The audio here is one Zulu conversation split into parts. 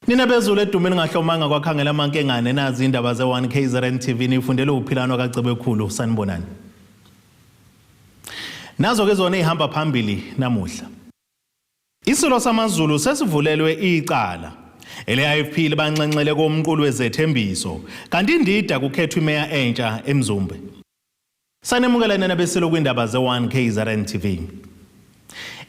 Nina bezulu edumeni ngahlomanga kwakhangela amankengane nazi indaba ze1KZNTV nifundele uphilano kaCebekhulu sanibonani. Nazo ke zona ihamba phambili namuhla. Isilo samaZulu sesivulelwe icala. Ele-IFP libanxenxele komqulu wezethembiso kanti indida kukhethwa imeya entsha eMzumbe. Sanemukela nina besilo kwindaba ze1KZNTV.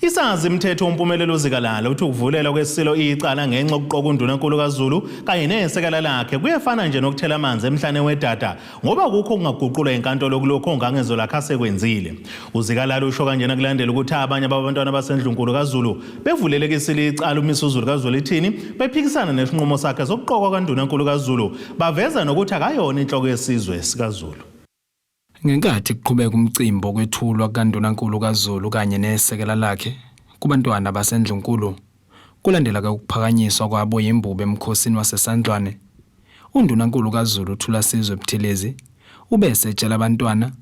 Isazi imithetho umpumelelo zikalala uthi ukuvulelwa kwesilo icala ngenxa yokuqoka uNgondunankulu kaZulu kanye nesekela lakhe kuyefana nje nokuthela amanzi emhlane wedada ngoba kukho kungaguqulwa enkantolo kulokho ongangezo lakhe asekwenzile. Uzikalala usho kanjena kulandela ukuthi abanye abantwana basendlunkulu kaZulu bevulelekisile icala uMisuzulu kaZulu ithini bephikisana nesinqumo sakhe sokuqoka kaNgondunankulu kaZulu baveza nokuthi akayona inhloko yesizwe sikaZulu. Ngenkathi kuqhubeka umcimbi okwethulwa kaNgondunankulu kaZulu kanye nesekela lakhe kubantwana basendlunkulu kulandela ke ukuphakanyiswa kwabo yimbube emkhosini wasesandlwane, uNgondunankulu kaZulu uthula sizwe ebuthelezi ubese etshela abantwana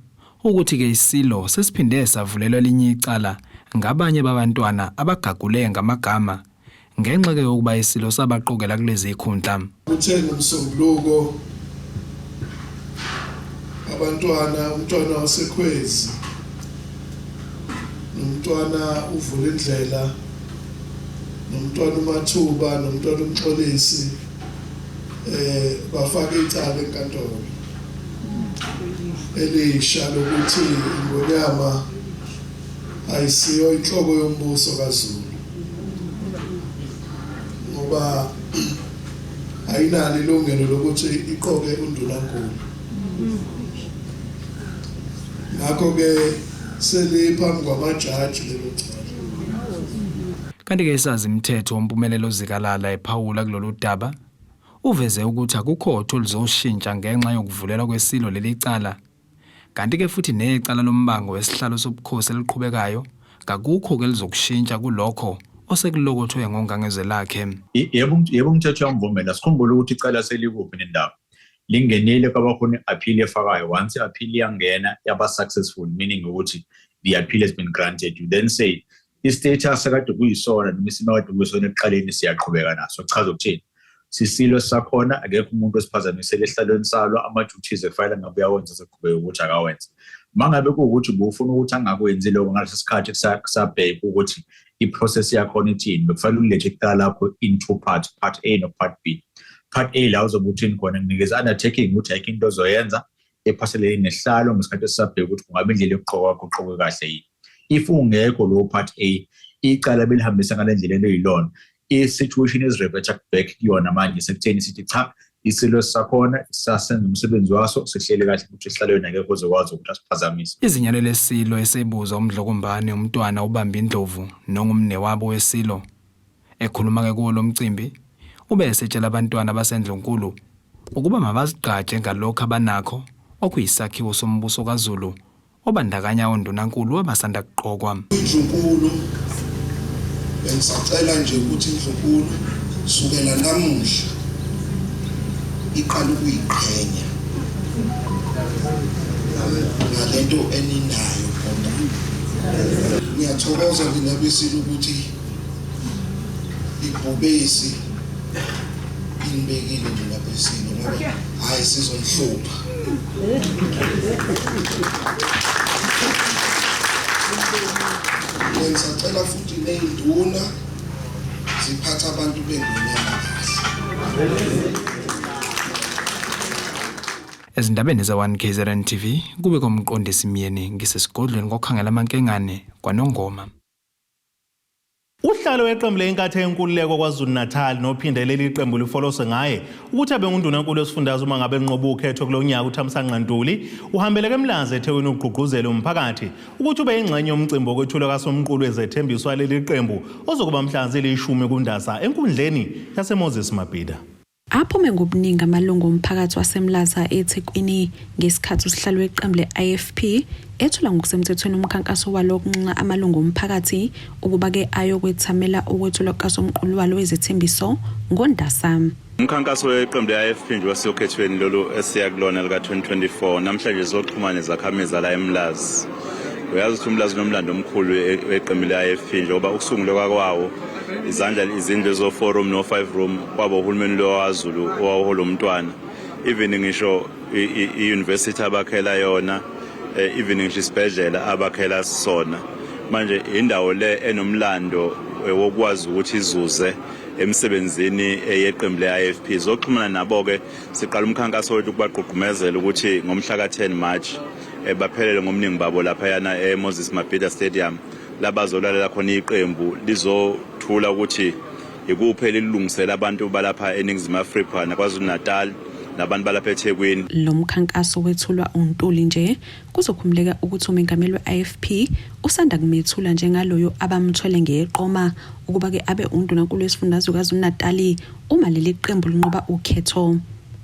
ukuthi ke Isilo sesiphinde savulelwa elinye icala ngabanye babantwana abagagule ngamagama ngenxa ke yokuba Isilo sabaqokela kulezi ikhundla. Uthenga umsombuluko abantwana umntwana wasekhwezi nomntwana uvula indlela nomntwana uMathuba nomntwana uMxolisi bafaka icala enkantolo elisha lokuthi iNgonyama ayisiyo inhloko yombuso kaZulu ngoba ayinalo ilungelo lokuthi iqoke uNgondunankulu. Ngakho-ke seliphambi kwamajaji lelo cala. Kanti-ke isazi imithetho umpumelelo zikalala ephawula kulolu daba uveze ukuthi akukho otho lizoshintsha ngenxa yokuvulelwa kwesilo leli cala. Kanti-ke futhi necala lombango wesihlalo sobukhosi eliqhubekayo kakukho ke lizokushintsha kulokho osekulokothwe ngongangezwe lakhe. Yebo umthetho uyamvumela sikhumbule ukuthi icala selikuphi nendaba. Lingenile kwabakhona appeal efakayo once appeal yangena yaba successful meaning ukuthi the appeal has been granted you then say istatus akade kuyisona noma isimawade kuyisona eqaleni siyaqhubeka naso chaza ukuthini sisilo sakhona akekho umuntu osiphazamisele ehlalweni salo ama duties efile ngabe yawenza sekuqhubeka ukuthi akawenza mangabe kuukuthi ubufuna ukuthi angakwenzi lokho ngaleso sikhathi kusabheka ukuthi iprocess yakhona ithini bekufanele ulethe icala lakho in two parts, part A no part B. Part A la uzobuthini khona nginikeza undertaking ukuthi ayikho into ozoyenza ephaselene nehlalo ngesikhathi esabheka ukuthi kungabe indlela yokuqoka kwakho uqoke kahle yini. If ungekho lo part A icala belihambisa ngale ndlela eyilona i-situation is revert back kuyona manje sekutheni sithi cha isilo sakhona sasenza umsebenzi waso sihlele kahle ukuthi ihlalweni akekho ozokwazi ukuthi asiphazamise. Izinyalo lesilo esebuza umdlokombane umntwana ubamba indlovu nongumne wabo wesilo ekhuluma ke kulo mcimbi ube esetshela abantwana basendlunkulu ukuba mabazigqaje ngalokho abanakho okuyisakhiwo sombuso kaZulu obandakanya uNgondunankulu abasanda kuqokwa. Indlunkulu bengisacela nje ukuthi indlunkulu sukela namuhla iqala ukuyiqhenya ngalento eninayo khona. Ngiyathokoza mina besilo ukuthi ibhubesi inibekile nina besilo ngoba hayi sizomhlupha. Ngisacela futhi neyinduna ziphatha abantu beNgonyama kahle. Ezindabeni ze1KZNTV kube komqondisi Miyeni ngisesigodlweni kokhangela amankengane kwaNongoma. Uhlalo weqembu lenkathe yenkululeko KwaZulu-Natal nophinde leli qembu lifolose ngaye ukuthi abe uNgondunankulu wesifundazwe uma ngabe enqoba ukhetho kulonyaka uThamsanqa Ntuli uhambele keMlazi eThekwini ukugqugquzela umphakathi ukuthi ube ingxenye yomcimbi okwethulwa kasomqulu wezethembiso waleli qembu ozokuba mhla zili-10 kuNdasa enkundleni yaseMoses Mabhida. Aphume ngobuningi amalungu omphakathi waseMlaza eThekwini ngesikhathi usihlalo weqembu le-IFP ethula ngokusemthethweni umkhankaso walo wokunxenxa amalungu omphakathi ukuba ke ayokwethamela ukwethulwa kasomqulu walo wezethembiso ngoNdasa. Umkhankaso weqembu le-IFP nje waseyokhethweni lolu esiyakulona lika 2024 namhlanje zoxhumana izakhamizi la eMlazi. Uyazi ukuthi uMlazi nomlando omkhulu weqembu le-IFP njengoba ukusungulwa kwawo izindlu zo4 room no 5 room kwaba uhulumeni lo KAZULU owahola umntwana. Even ngisho i-university abakhela yona, even ngisho isibhedlela abakhela sona. Manje indawo le enomlando wokwazi ukuthi izuze emsebenzini yeqembu le-IFP. Zoxhumana nabo ke siqala umkhankaso wethu kubagqugqumezela ukuthi ngomhla ka-10 March baphelele ngomningi babo lapha yana eMoses Mabhida Stadium labazolalela khona iqembu lizothula ukuthi ikuphi elilungisela abantu balapha eNingizimu Afrika naKwaZulu-Natal nabantu balapha eThekwini. Lo mkhankaso wethulwa uNtuli nje kuzokhumuleka ukuthi umengameli we-IFP usanda kumethula njengaloyo abamthwele ngeqoma ukuba ke abe uNgondunankulu wesifundazwe KwaZulu-Natal uma leli qembu linqoba ukhetho.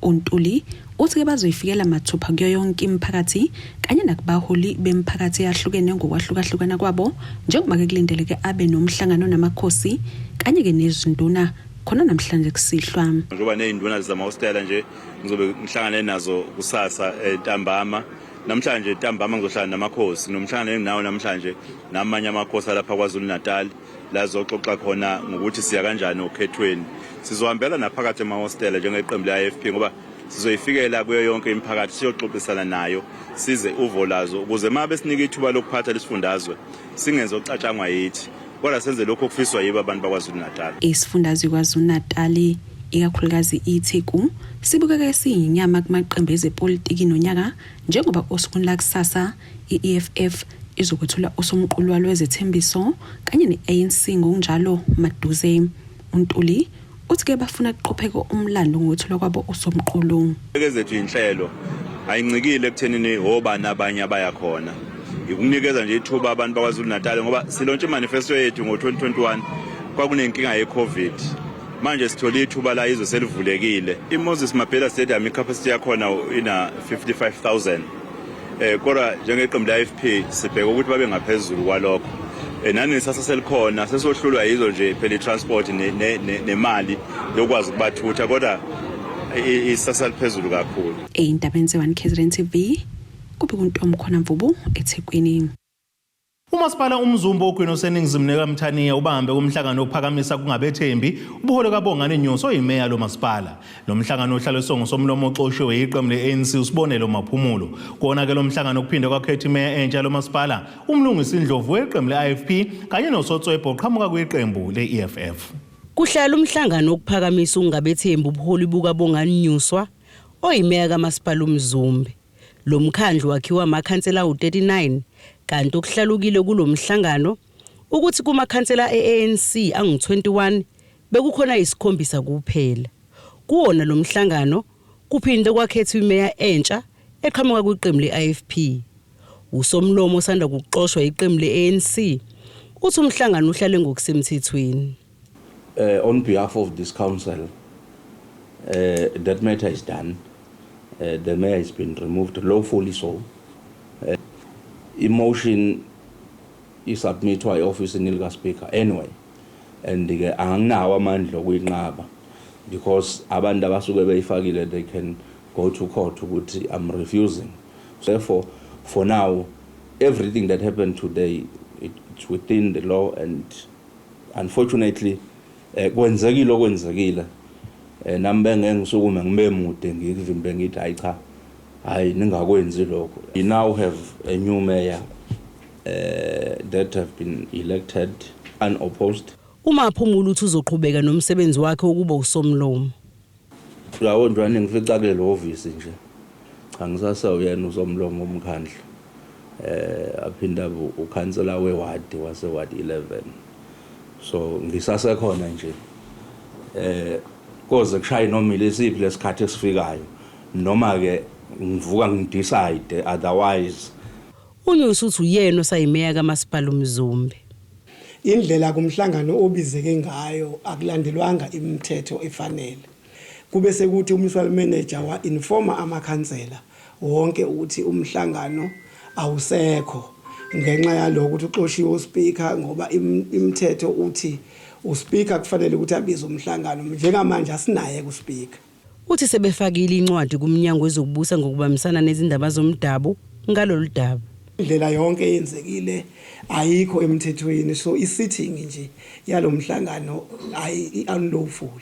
uNtuli uthi ke bazoyifikela mathupha kuyo yonke imiphakathi kanye nakubaholi bemphakathi yahlukene ngokwahlukahlukana kwabo njengoba ke kulindeleke abe nomhlangano namakhosi kanye ke nezinduna khona namhlanje kusihlwa. Njoba nezinduna zamahostela nje ngizobe ngihlangane nazo kusasa ntambama. Namhlanje ntambama ngizohlangana namakhosi nomhlangano nawo namhlanje namanye amakhosi lapha KwaZulu-Natal la zoxoxa khona ngokuthi siya kanjani okhethweni. Sizohambela naphakathi emahostela njengeqembu le-IFP ngoba sizoyifikela kuyo yonke imiphakathi siyoxoxisana nayo size uvo lazo ukuze mabe sinika ithuba lokuphatha lesifundazwe singenze ocatshangwa yithi kodwa senze lokho okufiswa yibo abantu bakwaZulu-Natal. Isifundazwe kwaZulu-Natal ikakhulukazi iTheku sibukeka siyinyama kumaqembu ezepolitiki nonyaka njengoba osukwini lakusasa i-EFF izokwethula usomqulu lwezethembiso kanye ne-ANC ngokunjalo maduze. uNtuli uthi ke bafuna ukuqopheka umlando ngokwethula kwabo usomqulu. Ezethu inhlelo ayincikile ekuthenini obani abanye abayakhona. Ukunikeza nje ithuba abantu bakwaZulu-Natal ngoba silontshe manifesto yethu ngo-2021 kwakunenkinga ye-COVID. Manje sithola ithuba la izwe selivulekile. iMoses Mabhida Stadium icapacity yakhona ina 55,000. Kodwa njengeqembu le-IFP sibheka ukuthi babe ngaphezulu kwalokho. Nani sasa selikhona sesohlulwa yizo nje phela i-transport nemali lokwazi ukubathutha kodwa isasa liphezulu kakhulu. Eyindabeni ze1KZNTV kube kuntombi khona Mvubu eThekwini. Umasipala umzumbo ogwini oseningizimu nekamthaniya ubambe kumhlangano ophakamisa kungabethembi ubuholo kaBongani Nyusi oyimeya lo masipala. Lo mhlangano ohlala isongo somlomo oxoshwe yiqembu le-ANC usibonelo maphumulo. Kuona ke lo mhlangano kuphinde kwakhetha imeya entsha lo masipala umlungisi Indlovu weqembu le-IFP kanye nosotswebho oqhamuka kweqembu le-EFF. Kuhlala umhlangano okuphakamisa ukungabethembi ubuholi bukaBongani Nyusi oyimeya kamasipala umzumbe. Lo mkhandlu wakhiwa amakhansela u39 kanti okuhlalukile kulomhlangano ukuthi kumakhansela eANC angu21 bekukhona isikhombisa kuphela. Kuona lo mhlangano kuphinde kwakhethwa imeya entsha eqhamuka kwiqembu le-IFP. Usomlomo osanda kuxoshwa iqembu le-ANC uthi umhlangano uhlale ngokusemthethweni. On behalf of this council, that matter is done. The mayor has been removed lawfully so. Emotion is submitted to our office in Ilga Speaker anyway. And anginawo amandla okuyinqaba because abantu abasuke beyifakile they can go to court ukuthi I'm refusing. Therefore, for now, everything that happened today, it's within the law and unfortunately, kwenzekile. Nambe ngengisukume ngibe mude ngikuvimbe ngithi hayi cha hayi ningakwenzi lokho. We now have a new mayor that have been elected unopposed. Umaphumulo uthi uzoqhubeka nomsebenzi wakhe ukuba usomlomo. Lawo njani ngifica kule office nje. Cha ngisasa uyena usomlomo omkhandla. Aphinda ukhansela weward wase ward 11. So ngisasa khona nje. Koze kushaya noma ilesiphi lesikhathi esifikayo noma ke ngivuka ngidecide otherwise. uNyusi uthi uyena osayimeya kamasipala umzumbe. Indlela kumhlangano obizeke ngayo akulandelwanga imithetho efanele. Kube sekuthi umunicipal manager wa informa amakhansela wonke ukuthi umhlangano awusekho ngenxa yaloko ukuthi uxoshiwe uspeaker ngoba imithetho uthi uspeaker kufanele ukuthi abize umhlangano njengamanje asinaye kuspeaker. Uthi sebefakile incwadi kumnyango wezokubusa ngokubambisana nezindaba zomdabu ngalolu daba. indlela yonke eyenzekile ayikho emthethweni, so i-sitting nje yalomhlangano unlawful.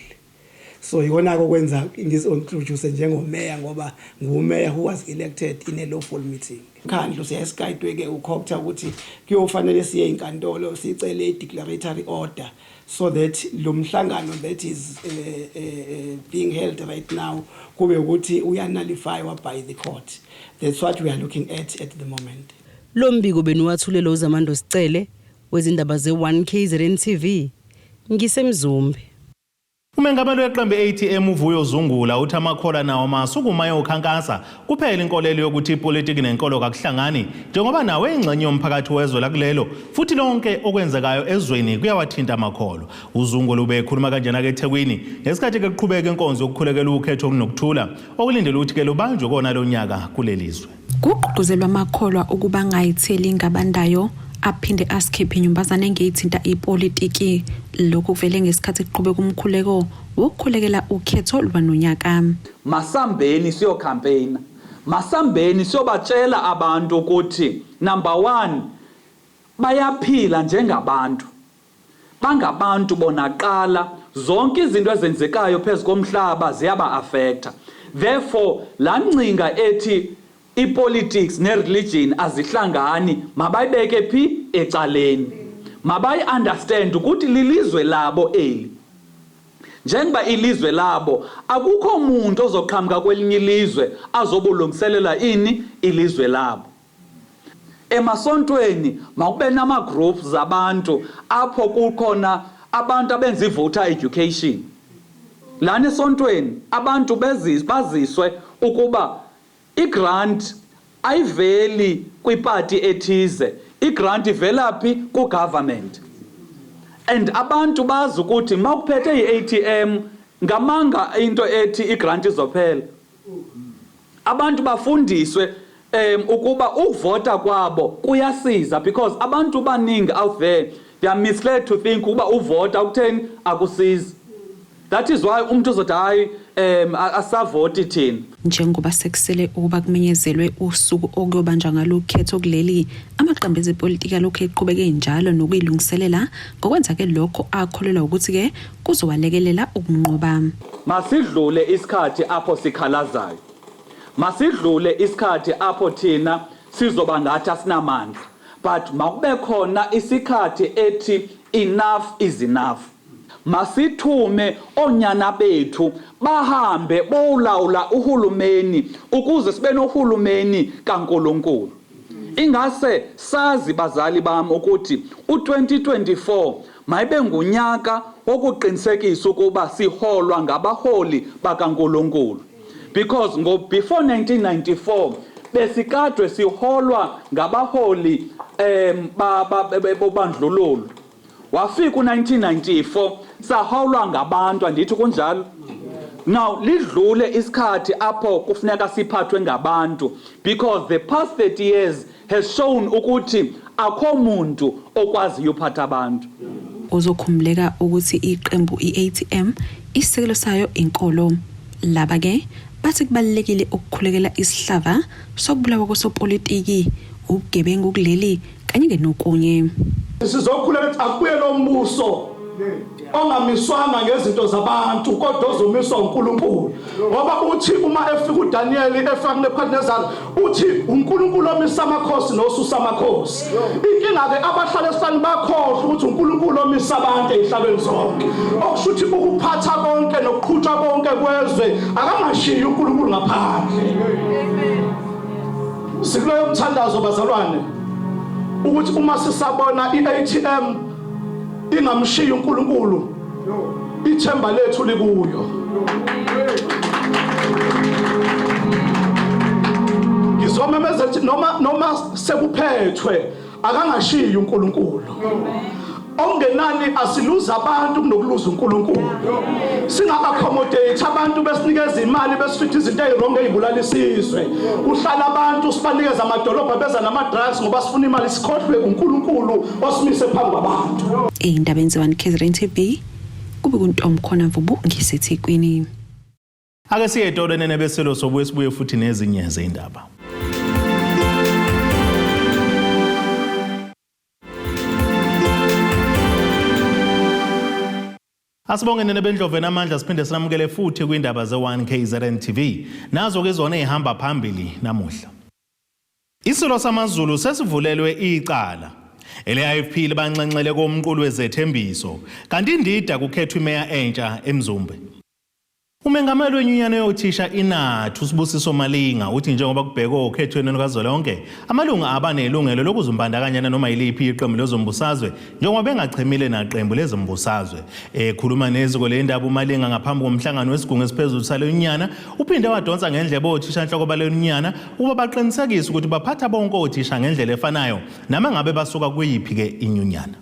So yikona okwenza ngizintroduce njengomeya ngoba ngumeya who was elected in a lawful meeting. Khandlo siyasikayitwe ke ukhokutha ukuthi kuyofanele siye enkantolo sicele declaratory order so that lo mhlangano that is being held right now kube ukuthi uyanullified by the court. That's what we are looking at the moment. Lo mbiko benuwathulela uZamando Sicele wezindaba ze1KZNTV ngisemzumbe. Umengameli weqembu ATM uVuyo Zungula uthi amakhola nawo masukuma yokhankasa kuphela inkolelo yokuthi ipolitiki nenkolo kakuhlangani njengoba nawe ingxenye yomphakathi wezwe lakulelo futhi lonke okwenzekayo ezweni kuyawathinta amakholo. uZungula ubekhuluma kanjena ke eThekwini ngesikhathi ke kuqhubeka inkonzo yokukhulekela ukhetho okunokuthula okulindele ukuthi ke lubanjwe kona lo nyaka kulelizwe. Kuqhuzelwa amakholwa ukuba ngayitheli ngabandayo aphinde asikhiphe inyumbazana engeyithinta ipolitiki lokhu kuvele ngesikhathi kuqhubeka umkhuleko wokukhulekela ukhetho lwanonyaka. Masambeni siyo campaign, masambeni siyobatshela abantu ukuthi number 1 bayaphila njengabantu, bangabantu bonaqala zonke izinto ezenzekayo phezu komhlaba ziyaba affecta. Therefore la ncinga ethi ipolitics ne-religion azihlangani mabayibeke phi ecaleni, mabayi understand ukuthi lilizwe labo eli. Njengoba ilizwe labo akukho umuntu ozoqhamuka kwelinye ilizwe azobulungiselela ini ilizwe labo. Emasontweni makube nama groups zabantu apho kukhona abantu abenza i-voter education. Lana esontweni abantu baziswe ukuba i-grant ayiveli kwiparty ethize, i-grant ivela phi ku-government. And abantu bazi ukuthi mawuphethe i-ATM ngamanga into ethi i-grant izophela. Abantu bafundiswe ukuba ukuvota kwabo kuyasiza because abantu baningi out there they are misled to think ukuba uvota ukutheni akusizi. That is why umuntu uzothi hayi asavoti thina. Njengoba sekusele ukuba kumenyezelwe usuku okuyobanjwa ngalo ukhetho kuleli amaqembu ezepolitiki lokho eqhubeke njalo nokuyilungiselela ngokwenza ke lokho akholelwa ukuthi ke kuzowalekelela ukunqoba. Masidlule isikhathi apho sikhalazayo, masidlule isikhathi apho thina sizoba ngathi asinamandla, but makube khona isikhathi ethi enough is enough. Masithume onyana bethu bahambe bolawula uhulumeni ukuze sibe nohulumeni kaNkulunkulu. Ingase sazi bazali bami ukuthi u2024 mayibe ngunyaka wokuqinisekisa ukuba siholwa ngabaholi bakaNkulunkulu. Because before 1994 besikadwe siholwa ngabaholi bobandlululo. Wafika u1994 saholwa ngabantu andithi kunjalo. Now lidlule isikhathi apho kufuneka siphathwe ngabantu because the past 30 years has shown ukuthi akho muntu okwazi uphatha abantu. Uzokhumuleka ukuthi iqembu iATM isekelo sayo inkolo. Laba ke bathi kubalekile ukukhulekela isihlava sokubulawa kwesopolitiki ubugebengu kuleli kanye nokunye. Sizokhuleka ukuthi akuye lo mbuso ongamiswanga ngezinto zabantu kodwa ozomiswa uNkulunkulu ngoba uthi uma efika uDaniel efika neBukadnezar uthi uNkulunkulu omisa amakhosi nosusa amakhosi. Inkinga ke abahlala esifani bakhohlwa ukuthi uNkulunkulu omisa abantu ezihlabeni zonke okusho ukuthi ukuphatha konke nokuqhutshwa konke kwezwe akangashiyi uNkulunkulu ngaphandle. Sikuloyo umthandazo bazalwane ukuthi uma sisabona iATM ingamshiya uNkulunkulu ithemba lethu likuyo. Ngizomemeza ukuthi noma sekuphethwe akangashiyi uNkulunkulu. Ongenani asiluza abantu kunokuluza uNkulunkulu. Singa-accommodate abantu besinikeza imali besifitha izinto ezirong ezibulala isizwe. Kuhlala abantu sibanikeza amadolobha beza nama-drugs ngoba sifuna imali sikhohlwe uNkulunkulu osimise phambi kwabantu. Ey'ndabeni ze1KZNTV kube kuntombi khona Mvubu ngiseThekwini. Ake siye etolweni nebeselo sobuye sibuye futhi nezinye zindaba. Asibongene nebendloveni amandla siphinde sinamukele futhi kwindaba ze1KZNTV nazo ke zona ehamba phambili namuhla. Isilo samaZulu sesivulelwe icala. Ele-IFP libanxenxele komqulu wezethembiso kanti indida kukhethwa imeya entsha eMzumbe. Umengameli wenyunyane yothisha inathu Sibusiso Malinga uthi njengoba kubhekwa okhethweni lukazwelonke amalunga abanelungelo lokuzimbandakanya noma yiliphi iqembu lezombusazwe njengoba bengachemile naqembu lezombusazwe. Ekhuluma neziko lendaba uMalinga ngaphambi komhlangano wesigungu esiphezulu salenyunyana uphinde wadonsa ngendlebe othisha enhloko balenyunyana ukuba baqinisekise ukuthi baphatha bonke othisha ngendlela efanayo nama ngabe basuka kuyiphi ke inyunyana.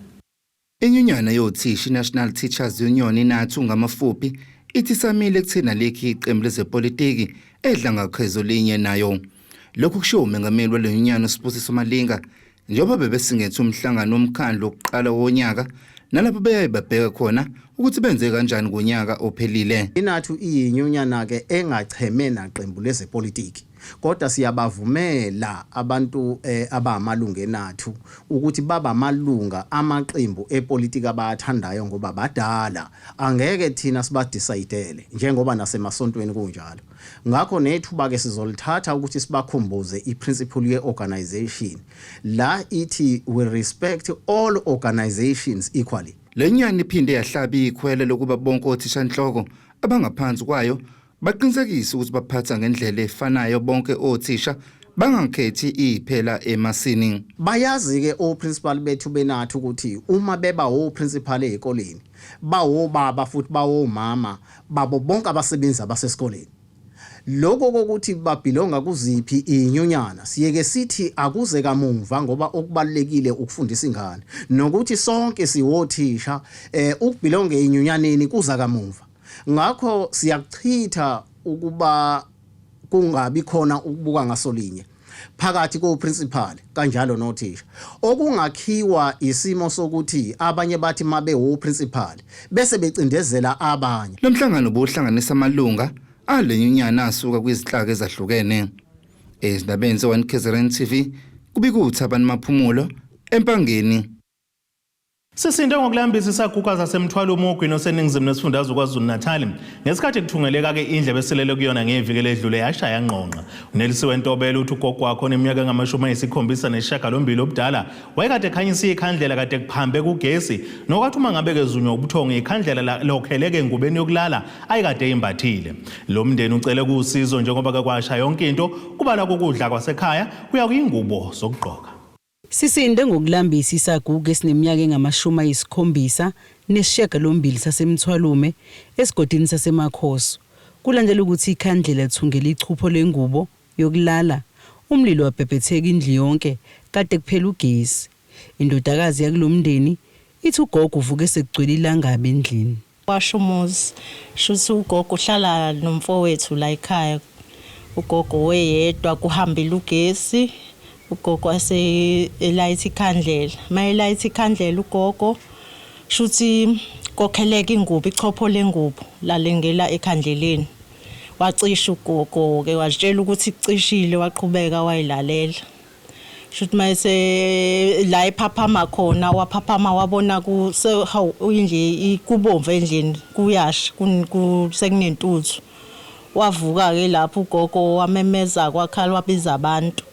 Inyunyana yothisha National Teachers Union inathu ngamafuphi ithi samile kuthina lekhi iqembu lezepolitiki edla ngakhezolinye nayo. Lokhu kusho umengameli walenyunyana Sibusiso Malinga njengoba bebesingethe umhlangano womkhandlu oqala wonyaka nalapho beyayibabheka khona ukuthi benze kanjani ngonyaka ophelile. Inathu iyinyunyana ke engacheme naqembu lezepolitiki kodwa siyabavumela abantu abamalunga enathu ukuthi baba amalunga amaqembu epolitika abathandayo ngoba badala angeke thina sibadecide njengoba nasemasontweni kunjalo. Ngakho nethuba ke sizolithatha ukuthi sibakhumbuze iprinciple yeorganization la ithi we respect all organizations equally. Lenyani iphinde yahlaba ikhwele lokuba bonke othisha enhloko abangaphansi kwayo baqinisekise ukuthi baphatha ngendlela efanayo bonke othisha bangakhethi iphela emasini. Bayazi ke oprincipal bethu benathu ukuthi uma beba oprincipal ezikoleni bawo baba futhi bawo mama babo bonke abasebenzi abasesikoleni. Lokho kokuthi babelonga kuziphi inyunyana siyeke sithi akuze kamuva ngoba okubalekile ukufundisa ingane nokuthi sonke siwothisha ukubelonga enyunyaneni kuza kamuva. Ngakho siyakuchitha ukuba kungabi khona ukubuka ngasolinye phakathi koprincipal kanjalo nothisha okungakhiwa isimo sokuthi abanye bathi mabe oprincipal bese becindezela abanye. Lo mhlangano bohlanganisa amalunga alenyunyana asuka kwizinhlaka ezahlukene. Ezindabeni ze1KZNTV kubikuthi abantu maphumulo empangeni. Sisinde ngokulambisa isaguga zasemthwalo umogwini oseningizimu nesifundazwe KwaZulu-Natal ngesikhathi kuthungeleka ke indlebe eselele kuyona ngeviki ledlule yashaya ngqonqa. uNelisiwe Ntobela uthi ugogo wakhe oneminyaka engama-78 obudala wayekade ekhanyisa ikhandlela kade kuphambe kugesi nokathi uma ngabe kezunywa ubuthongo ikhandlela lokheleke engubeni yokulala ayikade eyimbathile. Lo mndeni ucele kusizo njengoba ke kwasha yonke into kubala kokudla kwasekhaya kuya kuyingubo zokugqoka. Sisinde ngokulambisa isaguga esineminyaka engama-78 sasemthwalume esigodini sasemakhoso. Kulandela ukuthi ikhandlela lithungela ichupho lengubo yokulala umlilo wabhebhetheka indlu yonke kade kuphela ugesi. Indodakazi yakulomndeni ithi ugogo uvuke sekugcwele ilangabi endlini. Washumuzi shuthi ugogo uhlala nomfowethu la ekhaya. Ugogo weyedwa kuhambile ugesi. Ugogo ase light ikhandlela light ikhandlela ugogo shuthi kokheleka ingubo ichopho lengubo lalengela ekhandleleni wacisha ugogo ke watshela ukuthi icishile waqhubeka wayilalela shuthi mayese la ephaphama khona waphaphama wabona ku indle ikubomvu endlini kuyasha kusekunentuthu wavuka ke lapho ugogo wamemeza kwakhala wabiza abantu.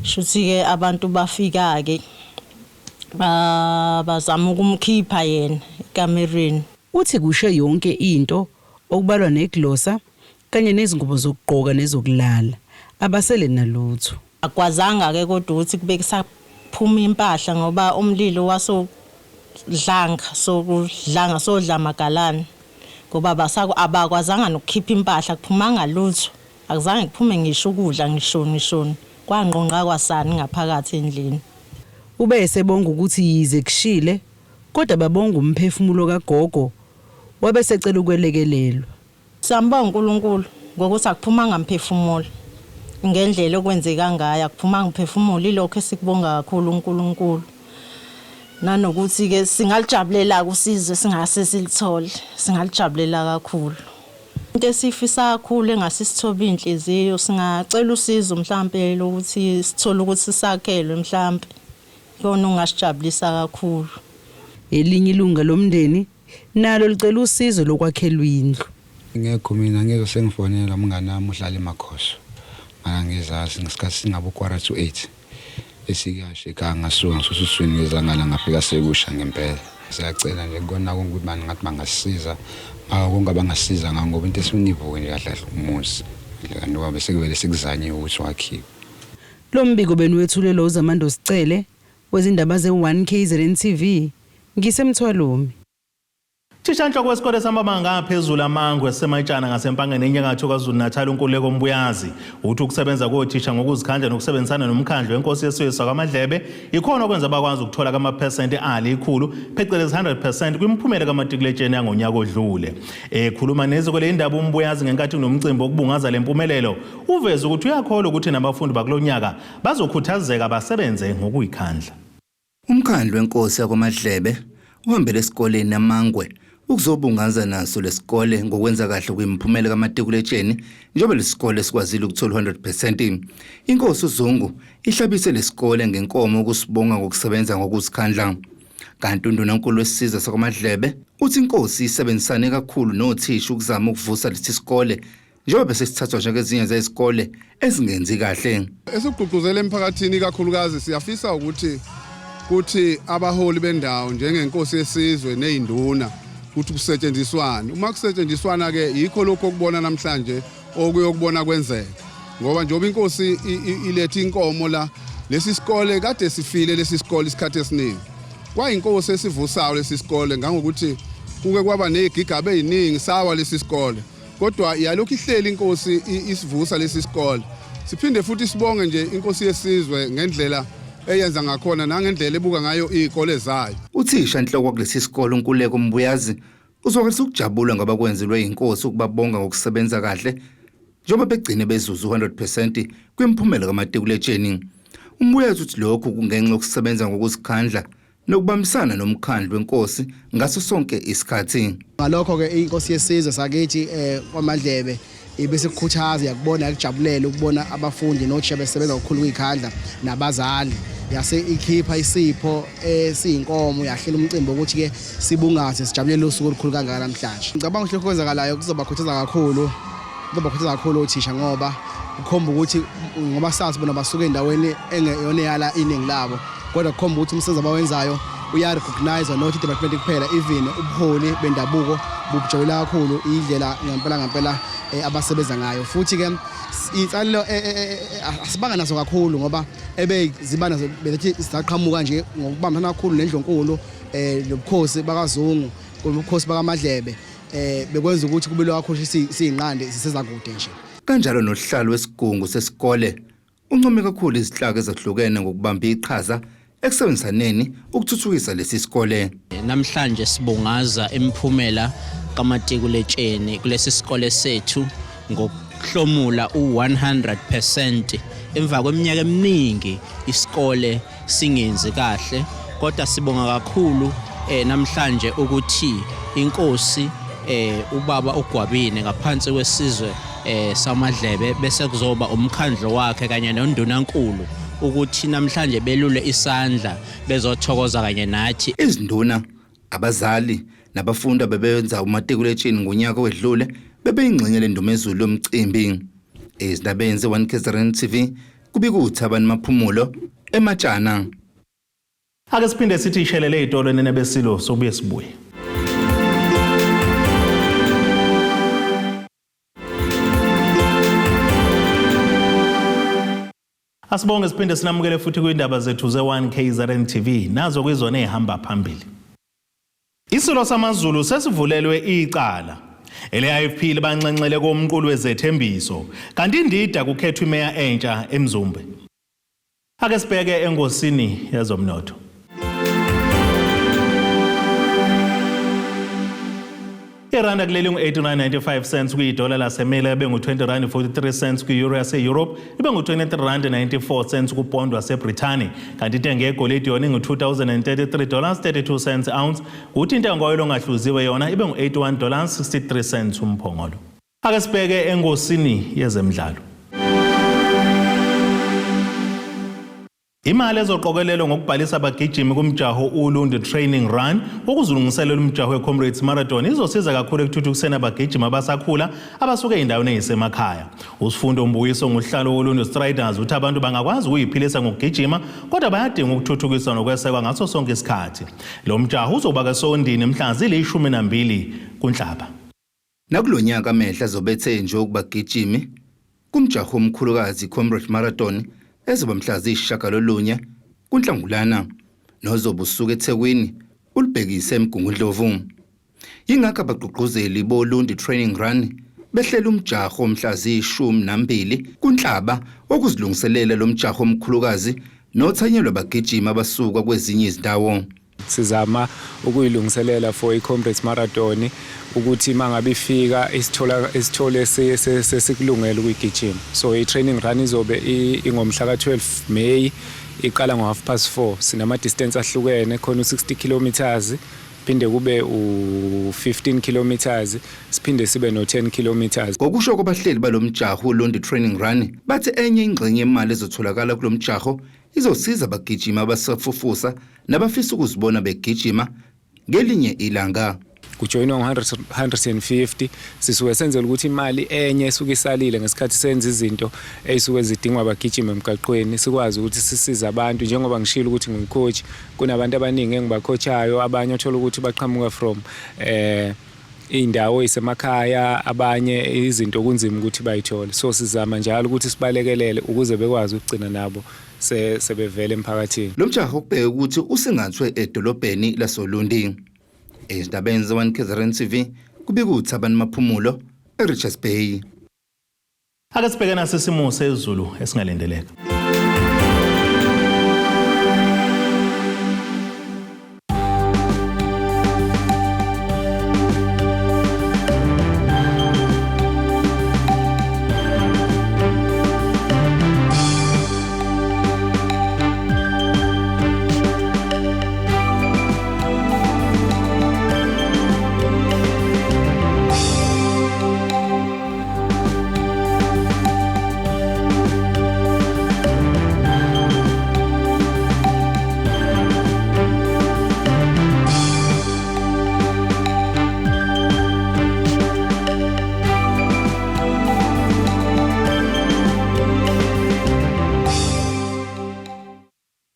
Shuthi ke abantu bafika ke bazama ukumkhipha yena ekamereni. Uthi kushe yonke into okubalwa neglosa kanye nezingubo zokugqoka nezokulala abasele nalutho. Akwazanga ke kodwa ukuthi kube kusaphuma impahla ngoba umlilo wasodlanga sodla magalani ngoba abakwazanga nokukhipha impahla kuphuma ngalutho akuzange kuphume ngisho ukudla ngishoni kwangqonqa kwasani ngaphakathi endlini. Ube esebonga ukuthi yize kushile kodwa babonga umphefumulo kagogo wabe secela ukwelekelelwa. Siyambonga uNkulunkulu ngokuthi akuphuma ngamphefumulo ngendlela okwenzeka ngayo akuphuma ngamphefumulo ilokho esikubonga kakhulu uNkulunkulu. Nanokuthi ke singalijabulela usizo singase silithole singalijabulela kakhulu. Into esifisa kakhulu engasisithoba inhliziyo singacela usizo mhlambe lokuthi sithole ukuthi sisakhelwe mhlambe kona ungasijabulisa kakhulu. Elinye ilunga lomndeni nalo licela usizo lokwakhelwa indlu. Ngekho mina ngeke sengifonela umngane wami uhlala emakhoso. Mana ngizazi ngesikhathi singabe ukwara to 8. Esikashe ngasuka ngisususweni ngezangala ngafika sekusha ngempela. Siyacela nje kona konke ubani ngathi bangasiza. Konke abangasiza ngoba into esinivuke nje kahle umuzi. Kanti kwabe sekuvele sikuzanye ukuthi wakhiwe. Lo mbiko benwethulelo uZamando Sicele wezindaba ze1KZNTV ngisemthwalumi. Thishanhloko wesikole samabanga aphezulu amangwe sematshana ngasempangeni enyakatho KwaZulu-Natal uNkululeko Mbuyazi uthi ukusebenza kothisha ngokuzikhandla nokusebenzisana nomkhandlu wenkosi yesizwe sakwaMadlebe ikhona okwenza bakwazi ukuthola kama-percent ali100 phecelezi 100% kwimphumela kamatikuletsheni yangonyaka odlule. Ekhuluma neziko lendaba uMbuyazi ngenkathi kunomcimbi wokubungaza lempumelelo uveze ukuthi uyakholwa ukuthi nabafundi bakulonyaka bazokhuthazeka basebenze ngokuyikhandla. Umkhandlu wenkosi yakwaMadlebe uhambele esikoleni namangwe ukuzobungaza naso lesikole ngokwenza kahle kwimphumela kamatikuletsheni njengoba lesikole sikwazile ukuthola 100%. Inkosi uZungu ihlabise lesikole ngenkomo ukusibonga ngokusebenza ngokuzikhandla. Kanti uNgondunankulu wesizwe sakwaMadlebe uthi inkosi isebenzisane kakhulu nothisha ukuzama ukuvusa lesi sikole njengoba bese sithathwa njengezinye zesikole ezingenzi kahle. Esigqugquzela emphakathini kakhulukazi siyafisa ukuthi abaholi bendawo njengenkosi yesizwe nezinduna ukuthi kusetshenziswane. Uma kusetshenziswana ke yikho lokho okubona namhlanje okuyokubona kwenzeka. Ngoba njengoba inkosi ilethe inkomo la lesi sikole kade sifile lesi sikole isikhathi esiningi. Kwayinkosi esivusayo lesi sikole ngangokuthi kuke kwaba negigaba eziningi sawa lesi sikole. Kodwa yalokho ihleli inkosi isivusa lesi sikole. Siphinde futhi sibonge nje inkosi yesizwe ngendlela eyenza ngakhona nangendlela ebuka ngayo izikole zayo. Uthisha inhloko kulesi sikole uNkululeko Mbuyazi uzokwazi ukujabula ngoba kwenzelwe inkosi ukubabonga ngokusebenza kahle njengoba begcine bezuza 100% kwimphumela kamatikuletsheni. Umbuyazi uthi lokhu kungenxa yokusebenza ngokuzikhandla nokubambisana nomkhandlu wenkosi ngaso sonke isikhathi. Ngalokho ke inkosi yesizwe sakithi kwaMadlebe ibese kukhuthaza yakubona yakujabulela ukubona abafundi nothisha besebenza ngokukhulu kwikhandla nabazali. Yase ikhipha isipho esiyinkomo yahlela umcimbi ukuthi ke sibungaze sijabulele usuku olukhulu kangaka namhlanje. Ngicabanga ukuthi okwenzakalayo kuzobakhuthaza kakhulu othisha ngoba ukhomba ukuthi ngoba sazi bona basuka endaweni engeyona yala iningi labo kodwa kukhomba ukuthi umsebenzi abawenzayo uyarecognize not i-department kuphela even ubuholi bendabuko bubujabulela kakhulu indlela ngempela abasebenza ngayo. Futhi ke insalelo asibanga naso kakhulu ngoba ebezibana bethi sizaqhamuka nje ngokubambana kakhulu nendlonkulu nobukhosi bakaZungu ubukhosi bakaMadlebe bekwenza ukuthi kube lo kakhulu siyinqande siseza kude nje. Kanjalo nohlalo wesigungu sesikole uncome kakhulu izihlaka ezahlukene ngokubamba iqhaza ekusebenzisaneni ukuthuthukisa lesi sikole. Namhlanje sibungaza imphumela kamatikuletsheni kulesi sikole sethu ngokuhlomula u100% emva kweminyaka eminingi isikole singenzi kahle kodwa sibonga kakhulu namhlanje ukuthi inkosi ubaba uGwabini ngaphansi kwesizwe saMadlebe bese kuzoba umkhandlo wakhe kanye noNgondunankulu ukuthi namhlanje belule isandla bezothokoza kanye nathi. Izinduna, abazali nabafundi bebenza umatikuletsheni ngonyaka wedlule bebeyingxenye lendumezulu yomcimbi. Ezindabeni ze1KZNTV kubikuthi abantu maphumulo ematshana. Ake siphinde sithi ishelele izitolo nenebesilo sobuye sibuye. Asibonge siphinde sinamukele futhi kwindaba zethu ze1KZNTV nazo kwizona ehamba phambili. Isilo samazulu sesivulelwe icala. Ele-IFP libanxenxele komqulu wezethembiso kanti indida kukhethwa imeya entsha eMzumbe. Ake sibheke engosini yezomnotho. Iranda kuleli ngu-89.95 cents kuyidola laseMela ibe ngu-20.43 cents ku-euro yase-Europe ibe ngu-23.94 cents kupondo waseBrithani kanti intengo yegolide yona ingu-$2,033.32 cents ounce kuthi intengo yoyilo ongahluziwe yona ibe ngu-$81.63 cents umphongolo. Ake sibheke engosini yezemidlalo. Imali ezoqokelelwa ngokubhalisa abagijimi kumjaho uLundi Training Run ukuzilungiselela umjaho weComrades Marathon izosiza kakhulu ekuthuthukiseni abagijimi abasakhula abasuke endaweni ezisemakhaya. Usifundo Mbuyiso nguhlalo woLundi Striders uthi abantu bangakwazi ukuyiphilisa ngokugijima kodwa bayadinga ukuthuthukiswa nokwesekwa ngaso sonke isikhathi. Lo mjaho uzoba kesondini mhla zili-12 kuNhlaba. Nakulonyaka amehla zobethe nje ukubagijimi kumjaho omkhulukazi Comrades Marathon ezoba mhla ziyisishagalolunye kuNhlangulana nozoba usuka eThekwini ulibhekise eMgungundlovu. Yingakho abagqugquzeli boLundi Training Run behlela umjaho mhla ziyi-12 kuNhlaba okuzilungiselela lo mjaho omkhulukazi nothanyelwa abagijimi abasuka kwezinye izindawo. Sizama ukuyilungiselela for iComrades Marathon ukuthi mangabe ifika isithole sesikulungela ukugijima. So i-training run izobe ingomhla ka-12 May iqala ngo4:30. Sinama distance ahlukene khona u60 kilometers phinde kube u15 kilometers siphinde sibe no10 kilometers. Ngokusho kwabahleli balomjaho uLundi Training Run bathi enye ingxenye yemali ezotholakala kulomjaho izosiza abagijima abasafufusa nabafisa ukuzibona begijima ngelinye ilanga. Kujoyinwa ngo150 sisuke senzela ukuthi imali enye esuke isalile ngesikhathi senza izinto ezisuke zidingwa abagijima emgaqweni sikwazi ukuthi sisize abantu njengoba ngishilo ukuthi ngumcoach kunabantu abaningi engibacoachayo abanye othola ukuthi baqhamuka from indawo isemakhaya abanye izinto kunzima ukuthi bayithole. So sizama njalo ukuthi sibalekelele ukuze bekwazi ukugcina nabo sebevele emphakathini. Lo mjaho ubheka ukuthi usingathwe edolobheni lasoLundi. Ezindabeni ze1KZNTV kubika uThabani Maphumulo eRichards Bay. Ake sibheke nasesimo sezulu esingalindeleka.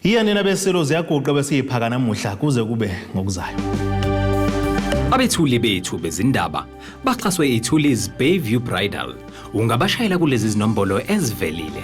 Iyanina besilo ziyaguqa besiyiphaka namuhla kuze kube ngokuzayo. Abethuli bethu bezindaba baxhaswe iThulis Bayview Bridal. Ungabashayela kulezi zinombolo ezivelile.